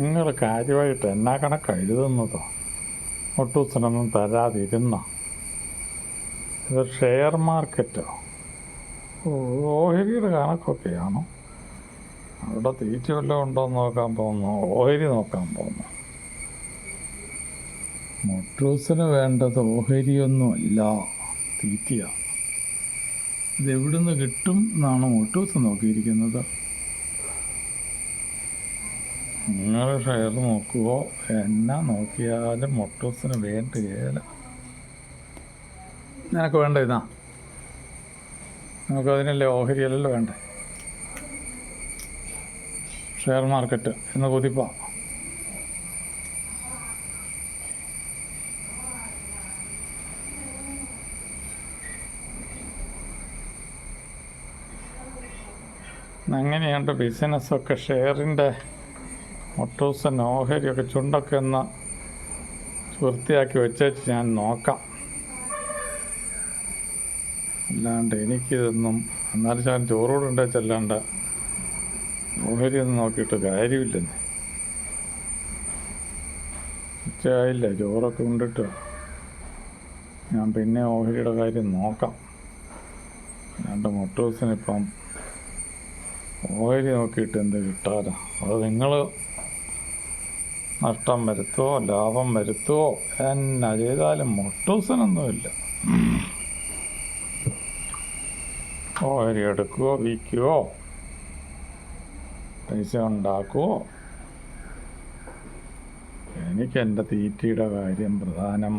നിങ്ങൾ കാര്യമായിട്ട് എന്നാ കണക്ക് എഴുതുന്നതോ? ഒട്ടൂസനൊന്നും തരാതിരുന്ന ഇത് ഷെയർ മാർക്കറ്റോ? ഓഹരിയുടെ കണക്കൊക്കെയാണോ? അവിടെ തീറ്റ വല്ലതും ഉണ്ടോയെന്ന് നോക്കാൻ പോകുന്നു, ഓഹരി നോക്കാൻ പോകുന്നു. മൊട്ടൂസിന് വേണ്ടത് ഓഹരിയൊന്നുമല്ല, തീറ്റയാണ്. ഇതെവിടുന്ന് കിട്ടും എന്നാണ് മൊട്ടൂസ് നോക്കിയിരിക്കുന്നത്. നിങ്ങൾ ഷെയർ നോക്കുവോ എന്നാ നോക്കിയാലും മൊട്ടൂസിന് വേണ്ടുകയില്ല. നിനക്ക് വേണ്ട ഇതാ, നമുക്കതിനല്ലേ ഓഹരിയല്ലല്ലോ വേണ്ടേ? ഷെയർ മാർക്കറ്റ് എന്ന് കുതിപ്പാ. എങ്ങനെയുണ്ട് ബിസിനസ്സൊക്കെ? ഷെയറിൻ്റെ മൊട്ടൂസൻ ഓഹരിയൊക്കെ ചുണ്ടൊക്കെ ഒന്ന് വൃത്തിയാക്കി വെച്ചേച്ച് ഞാൻ നോക്കാം. അല്ലാണ്ട് എനിക്കിതൊന്നും, എന്നാലും ഞാൻ ചോറോടുണ്ടേ ചെല്ലാണ്ട് ഓഹരിയൊന്നും നോക്കിയിട്ട് കാര്യമില്ലെന്ന്. ഉച്ചയായില്ലേ, ചോറൊക്കെ ഉണ്ടിട്ട് ഞാൻ പിന്നെ ഓഹരിയുടെ കാര്യം നോക്കാം. അല്ലാണ്ട് മൊട്ടൂസിനിപ്പം ഓഹരി നോക്കിയിട്ട് എന്ത് കിട്ടാനാ? അത് നിങ്ങൾ നഷ്ടം വരുത്തുവോ ലാഭം വരുത്തുവോ എന്നാ ചെയ്താലും മൊട്ടൂസിനൊന്നുമില്ല. ഓഹരി എടുക്കുവോ വിൽക്കുവോ പൈസ ഉണ്ടാക്കുവോ? എനിക്കെൻ്റെ തീറ്റയുടെ കാര്യം പ്രധാനം.